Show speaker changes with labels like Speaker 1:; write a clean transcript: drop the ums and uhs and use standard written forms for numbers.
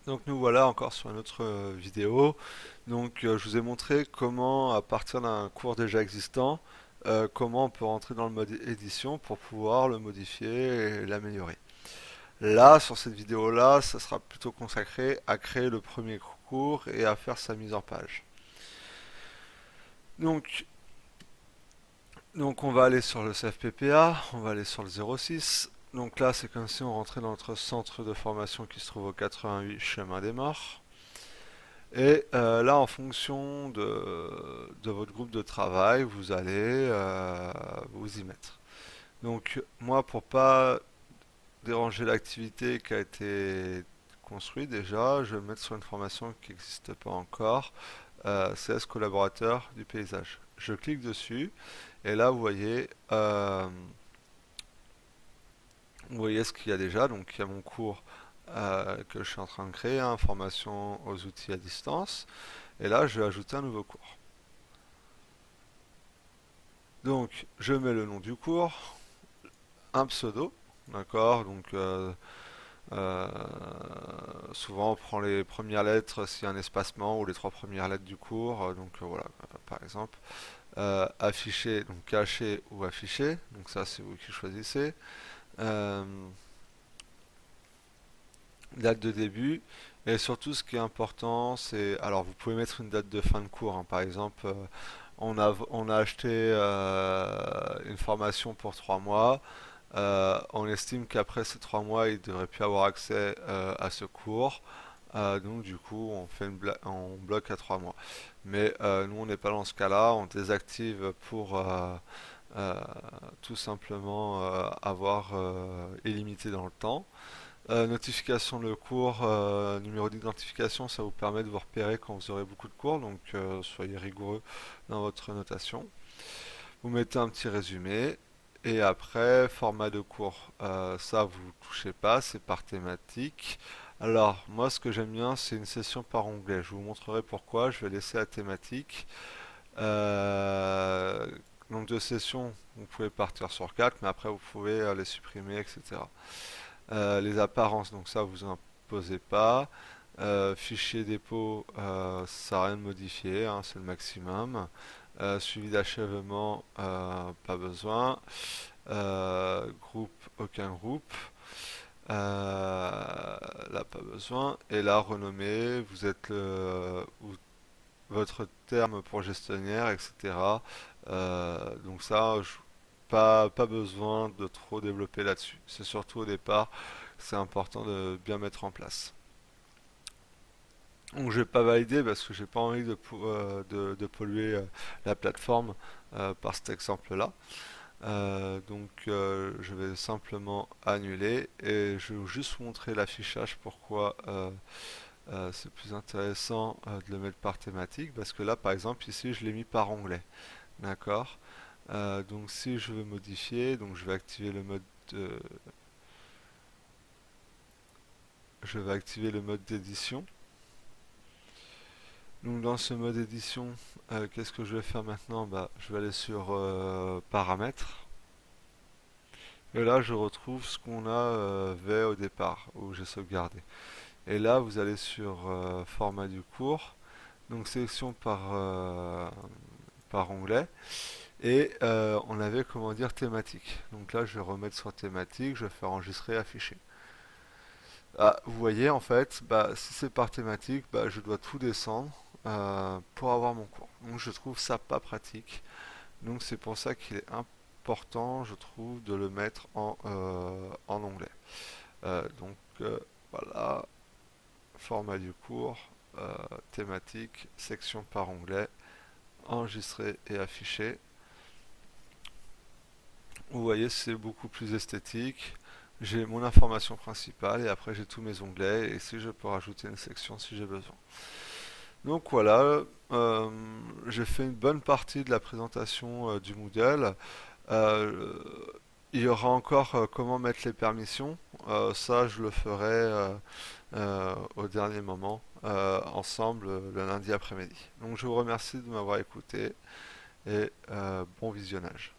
Speaker 1: Donc nous voilà encore sur une autre vidéo. Donc je vous ai montré comment, à partir d'un cours déjà existant, comment on peut rentrer dans le mode édition pour pouvoir le modifier et l'améliorer. Là, sur cette vidéo-là, ça sera plutôt consacré à créer le premier cours et à faire sa mise en page. Donc, donc on va aller sur le CFPPA, on va aller sur le 06. Donc là, c'est comme si on rentrait dans notre centre de formation qui se trouve au 88 chemin des Morts. Et là, en fonction de votre groupe de travail, vous allez vous y mettre. Donc moi, pour pas déranger l'activité qui a été construite déjà, je vais me mettre sur une formation qui n'existe pas encore, CS collaborateur du paysage. Je clique dessus et là, vous voyez ce qu'il y a déjà. Donc il y a mon cours que je suis en train de créer, hein, formation aux outils à distance. Et là, je vais ajouter un nouveau cours. Donc, je mets le nom du cours, un pseudo, d'accord? Donc, euh, souvent on prend les premières lettres s'il y a un espacement ou les trois premières lettres du cours. Voilà, par exemple, afficher, donc cacher ou afficher. Donc ça, c'est vous qui choisissez. Euh, Date de début. Et surtout, ce qui est important, c'est, alors vous pouvez mettre une date de fin de cours, hein. Par exemple, on a acheté une formation pour 3 mois. On estime qu'après ces 3 mois, il devrait plus avoir accès à ce cours. Donc du coup, on bloque à 3 mois. Mais nous, on n'est pas dans ce cas-là. On désactive pour euh, tout simplement avoir illimité dans le temps. Notification de cours, numéro d'identification, ça vous permet de vous repérer quand vous aurez beaucoup de cours, donc soyez rigoureux dans votre notation. Vous mettez un petit résumé, et après, format de cours, ça vous touchez pas, c'est par thématique. Alors, moi ce que j'aime bien, c'est une session par onglet. Je vous montrerai pourquoi, je vais laisser la thématique. Euh, Nombre de sessions, vous pouvez partir sur 4, mais après vous pouvez les supprimer, etc. Les apparences, donc ça vous imposez pas. Fichier dépôt, ça sert à rien de modifier, hein, c'est le maximum. Suivi d'achèvement, pas besoin. Groupe, aucun groupe. Là, pas besoin. Et là, renommé, vous êtes votre terme pour gestionnaire, etc. Donc ça, pas besoin de trop développer là-dessus. C'est surtout au départ, c'est important de bien mettre en place. Donc je vais pas valider parce que j'ai pas envie de polluer la plateforme par cet exemple-là. Je vais simplement annuler et je vais juste vous montrer l'affichage pourquoi c'est plus intéressant de le mettre par thématique parce que là par exemple ici je l'ai mis par onglet. D'accord. Donc si je veux modifier, donc de- je vais activer le mode d'édition. Donc dans ce mode édition, qu'est-ce que je vais faire maintenant? Bah, je vais aller sur paramètres. Et là, je retrouve ce qu'on a fait au départ, où j'ai sauvegardé. Et là, vous allez sur format du cours, donc sélection par onglet, et on avait, comment dire, thématique. Donc là, je vais remettre sur thématique, je vais faire enregistrer, afficher. Ah, vous voyez, en fait, bah, si c'est par thématique, bah, je dois tout descendre pour avoir mon cours. Donc je trouve ça pas pratique. Donc c'est pour ça qu'il est important, je trouve, de le mettre en onglet. Euh, donc euh, voilà, format du cours, thématique, section par onglet, enregistrer et afficher. Vous voyez, c'est beaucoup plus esthétique. J'ai mon information principale et après j'ai tous mes onglets et si je peux rajouter une section si j'ai besoin. Donc voilà, euh, j'ai fait une bonne partie de la présentation du Moodle. Euh, il y aura encore comment mettre les permissions. Ça, je le ferai au dernier moment, ensemble, le lundi après-midi. Donc je vous remercie de m'avoir écouté et bon visionnage.